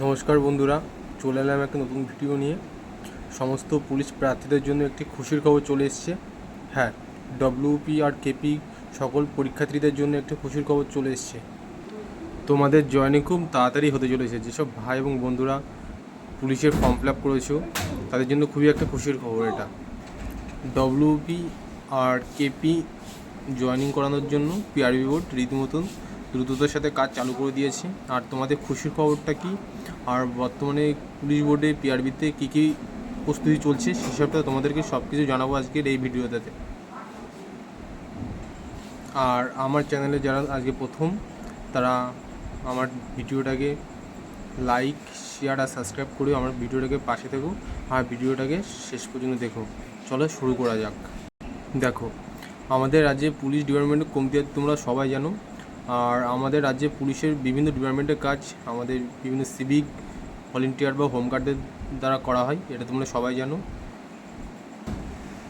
নমস্কার বন্ধুরা, চলে এলাম একটা নতুন ভিডিও নিয়ে। সমস্ত পুলিশ প্রার্থীদের জন্য একটি খুশির খবর চলে এসেছে। হ্যাঁ, ডব্লিউপি আর কেপি সকল পরীক্ষার্থীদের জন্য একটি খুশির খবর চলে এসেছে। তোমাদের জয়েনিং খুব তাড়াতাড়ি হতে চলেছে। যেসব ভাই এবং বন্ধুরা পুলিশের ফর্ম ফিল আপ করেছো তাদের জন্য খুবই একটা খুশির খবর এটা। ডব্লিউপি আর কেপি জয়েনিং করানোর জন্য পিআরবি বোর্ড রীতিমতন দ্রুততার সাথে কাজ চালু করে দিয়েছে। আর তোমাদের খুশির খবরটা কি, আর বর্তমানে পুলিশ বোর্ডে পিআরবিতে কী কী প্রস্তুতি চলছে সেসবটা তোমাদেরকে সব কিছু জানাবো আজকের এই ভিডিওটাতে। আর আমার চ্যানেলে যারা আজকে প্রথম, তারা আমার ভিডিওটাকে লাইক, শেয়ার আর সাবস্ক্রাইব করে আমার ভিডিওটাকে পাশে থেকো আর ভিডিওটাকে শেষ পর্যন্ত দেখো। চলো শুরু করা যাক। দেখো, আমাদের রাজ্যে পুলিশ ডিপার্টমেন্টের কমতি আছে তোমরা সবাই জানো। আর আমাদের রাজ্যে পুলিশের বিভিন্ন ডিপার্টমেন্টের কাজ আমাদের বিভিন্ন সিভিক, ভলেন্টিয়ার বা হোমগার্ডদের দ্বারা করা হয়, এটা তোমরা সবাই জানো।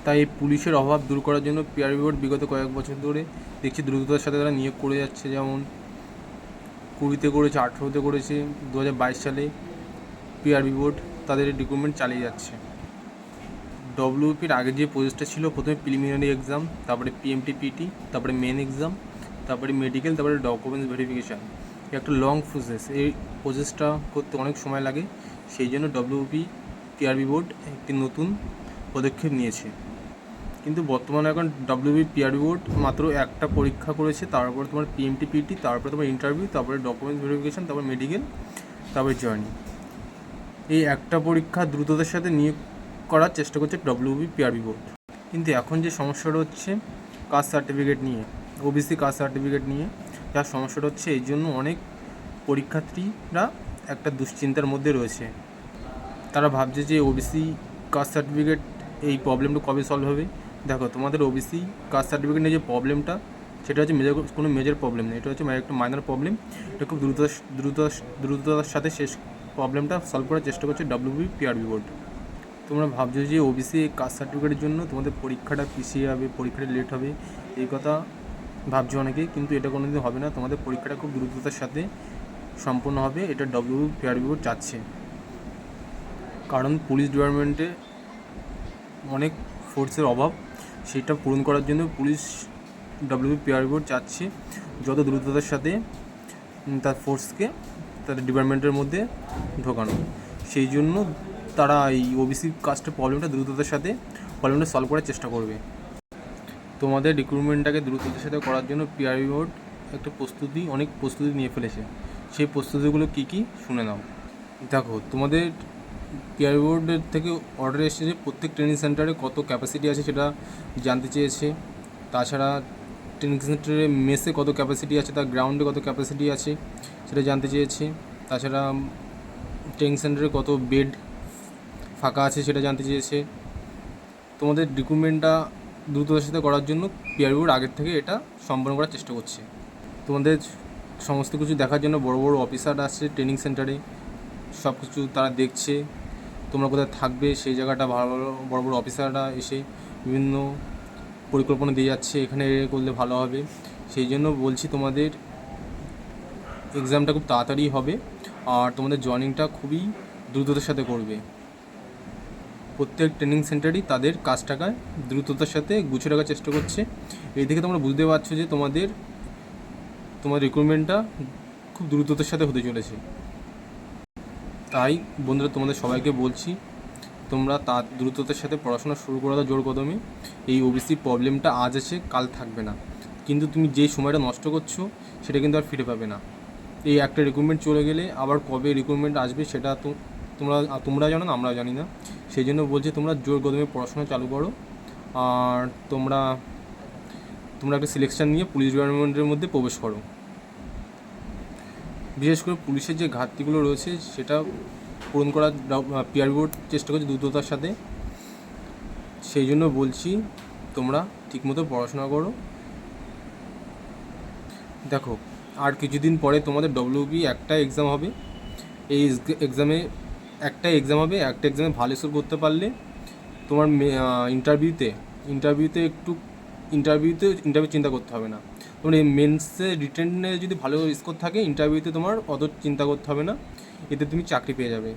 তাই পুলিশের অভাব দূর করার জন্য পিআরবি বোর্ড বিগত কয়েক বছর ধরে দেখছি দ্রুততার সাথে তারা নিয়োগ করে যাচ্ছে। যেমন 20-তে করেছে, 18-তে করেছে, 2022 সালে পিআরবি বোর্ড তাদের রিক্রুটমেন্ট চালিয়ে যাচ্ছে। ডব্লিউপির আগে যে প্রসেসটা ছিল, প্রথমে প্রিলিমিনারি এক্সাম, তারপরে পিএমটিপিটি, তারপরে মেন এক্সাম, তারপরে মেডিকেল, তারপরে ডকুমেন্টস ভেরিফিকেশান। একটা লং প্রসেস, এই প্রসেসটা করতে অনেক সময় লাগে। সেই জন্য ডব্লিউপি পিআরবি বোর্ড একটি নতুন পদক্ষেপ নিয়েছে। কিন্তু বর্তমানে এখন ডব্লিউপি পিআরবি বোর্ড মাত্র একটা পরীক্ষা করেছে, তারপরে তোমার পিএমটিপিটি, তারপরে তোমার ইন্টারভিউ, তারপরে ডকুমেন্টস ভেরিফিকেশান, তারপরে মেডিকেল, তারপরে জয়েনিং। এই একটা পরীক্ষা দ্রুততার সাথে নিয়োগ করার চেষ্টা করছে ডব্লিউবি পিআরবি বোর্ড। কিন্তু এখন যে সমস্যাটা হচ্ছে কাস্ট সার্টিফিকেট নিয়ে, ওবিসি কাস্ট সার্টিফিকেট নিয়ে যা সমস্যাটা হচ্ছে, এই জন্য অনেক পরীক্ষার্থীরা একটা দুশ্চিন্তার মধ্যে রয়েছে। তারা ভাবছে যে ওবিসি কাস্ট সার্টিফিকেট, এই প্রবলেমটা কবে সলভ হবে। দেখো, তোমাদের ওবিসি কাস্ট সার্টিফিকেট নিয়ে যে প্রবলেমটা, সেটা হচ্ছে কোনো মেজর প্রবলেম নেই, এটা হচ্ছে একটা মাইনর প্রবলেম। এটা খুব দ্রুততার সাথে শেষ প্রবলেমটা সলভ করার চেষ্টা করছে ডব্লিউবি পিআরবি বোর্ড। তোমরা ভাবছো যে ওবিসি কাস্ট সার্টিফিকেটের জন্য তোমাদের পরীক্ষাটা পিছিয়ে যাবে, পরীক্ষাটা লেট হবে, এই কথা ভাবছো অনেকে। কিন্তু এটা কোনো দিন হবে না, তোমাদের পরীক্ষাটা খুব দ্রুততার সাথে সম্পন্ন হবে, এটা ডব্লিউবি পিআরবি বোর্ড চাচ্ছে। কারণ পুলিশ ডিপার্টমেন্টে অনেক ফোর্সের অভাব, সেটা পূরণ করার জন্য পুলিশ ডব্লিউবি পিআরবি বোর্ড চাচ্ছে যত দ্রুততার সাথে তার ফোর্সকে তাদের ডিপার্টমেন্টের মধ্যে ঢোকানো। সেই জন্য তারা এই ওবিসি কাস্টের দ্রুততার সাথে প্রবলেমটা সলভ করার চেষ্টা করবে। তোমাদের রিক্রুটমেন্টটাকে দ্রুততার সাথে করার জন্য পিআরবি বোর্ড একটা অনেক প্রস্তুতি নিয়ে ফেলেছে। সেই প্রস্তুতিগুলো কী কী শুনে নাও। দেখো, তোমাদের পিআরবি বোর্ডের থেকে অর্ডার এসেছে যে প্রত্যেক ট্রেনিং সেন্টারে কত ক্যাপাসিটি আছে সেটা জানতে চেয়েছে। তাছাড়া ট্রেনিং সেন্টারে মেসে কত ক্যাপাসিটি আছে, তার গ্রাউন্ডে কত ক্যাপাসিটি আছে সেটা জানতে চেয়েছে। তাছাড়া ট্রেনিং সেন্টারে কত বেড ফাঁকা আছে সেটা জানতে চেয়েছে। তোমাদের রিক্রুটমেন্টটা দ্রুততার সাথে করার জন্য পিআরবি বোর্ড আগের থেকে এটা সম্পন্ন করার চেষ্টা করছে। তোমাদের সমস্ত কিছু দেখার জন্য বড় বড় অফিসার আসছে ট্রেনিং সেন্টারে, সব কিছু তারা দেখছে। তোমরা কোথায় থাকবে সেই জায়গাটা ভালো ভালো বড় বড় অফিসাররা এসে বিভিন্ন পরিকল্পনা দিয়ে যাচ্ছে, এখানে করলে ভালো হবে। সেই জন্য বলছি, তোমাদের এক্সামটা খুব তাড়াতাড়ি হবে আর তোমাদের জয়েনিংটা খুবই দ্রুততার সাথে করবে। প্রত্যেক ট্রেনিং সেন্টারই তাদের কাজটাকে দ্রুততার সাথে গুছিয়ে রাখার চেষ্টা করছে। এই থেকে তোমরা বুঝতে পারছো যে তোমার রিক্রুটমেন্টটা খুব দ্রুততার সাথে হতে চলেছে। তাই বন্ধুরা, তোমাদের সবাইকে বলছি, তোমরা দ্রুততার সাথে পড়াশোনা শুরু করে দাও জোর কদমে। এই ওবিসি প্রবলেমটা আজ আছে, কাল থাকবে না। কিন্তু তুমি যে সময়টা নষ্ট করছো সেটা কিন্তু আর ফিরে পাবে না। এই একটা রিক্রুটমেন্ট চলে গেলে আবার কবে রিক্রুটমেন্ট আসবে সেটা তো তোমরা জানো না, আমরাও জানি না। সেই জন্য বলছি, তোমরা জোর কদমে পড়াশোনা চালু করো। আর তোমরা একটা সিলেকশান নিয়ে পুলিশ ডিপার্টমেন্টের মধ্যে প্রবেশ করো। বিশেষ করে পুলিশের যে ঘাটতিগুলো রয়েছে সেটা পূরণ করার পিআরবি বোর্ড চেষ্টা করছে দ্রুততার সাথে। সেই জন্য বলছি, তোমরা ঠিকমতো পড়াশোনা করো। দেখো, আর কিছুদিন পরে তোমাদের ডব্লিউবি একটা এক্সাম হবে। এই এক্সামে একটা এক্সামে ভালো স্কোর করতে পারলে তোমার ইন্টারভিউ চিন্তা করতে হবে না। তোমার এই মেন্সে রিটেনে যদি ভালো স্কোর থাকে, ইন্টারভিউতে তোমার অত চিন্তা করতে হবে না। এতে তুমি চাকরি পেয়ে যাবে।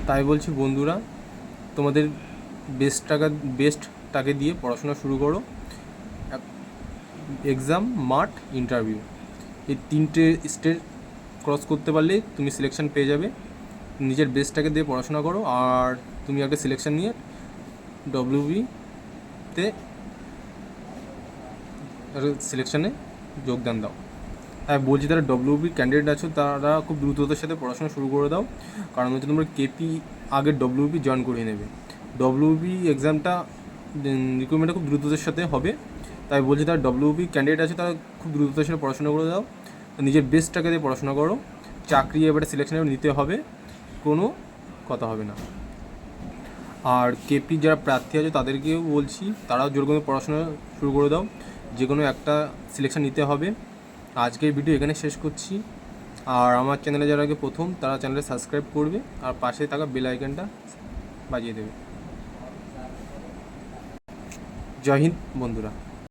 তাই বলছি বন্ধুরা, তোমাদের বেস্টটাকে দিয়ে পড়াশোনা শুরু করো। এক্সাম, মাঠ, ইন্টারভিউ, এই 3টে স্টেজ ক্রস করতে পারলেই তুমি সিলেকশন পেয়ে যাবে। নিজের বেস্টটাকে দিয়ে পড়াশোনা করো, আর তুমি একটা সিলেকশন নিয়ে ডব্লিউবিতে সিলেকশনে যোগদান দাও। তাই বলছি, যারা ডব্লিউবি ক্যান্ডিডেট আছো তারা খুব দ্রুততার সাথে পড়াশোনা শুরু করে দাও, কারণ হচ্ছে তোমরা কেপি আগে ডব্লিউবি জয়েন করিয়ে নেবে। ডব্লিউবি এক্সামটা রিক্রুটমেন্টটা খুব দ্রুততার সাথে হবে। তাই বলছি, তারা ডব্লিউবি ক্যান্ডিডেট আছে তারা খুব দ্রুততার সাথে পড়াশোনা করে দাও, নিজের বেস্টটাকে দিয়ে পড়াশোনা করো। চাকরি এবারে সিলেকশনে নিতে হবে, কোনো কথা হবে না। আর কেপি যারা প্রার্থী আছে তাদেরকেও বলছি, তারাও জোর করে পড়াশোনা শুরু করে দাও, যে কোনো একটা সিলেকশন নিতে হবে। আজকের ভিডিও এখানে শেষ করছি। আর আমার চ্যানেলে যারা আগে প্রথম, তারা চ্যানেলে সাবস্ক্রাইব করবে আর পাশে থাকা বেল আইকনটা বাজিয়ে দেবে। জয় হিন্দ বন্ধুরা।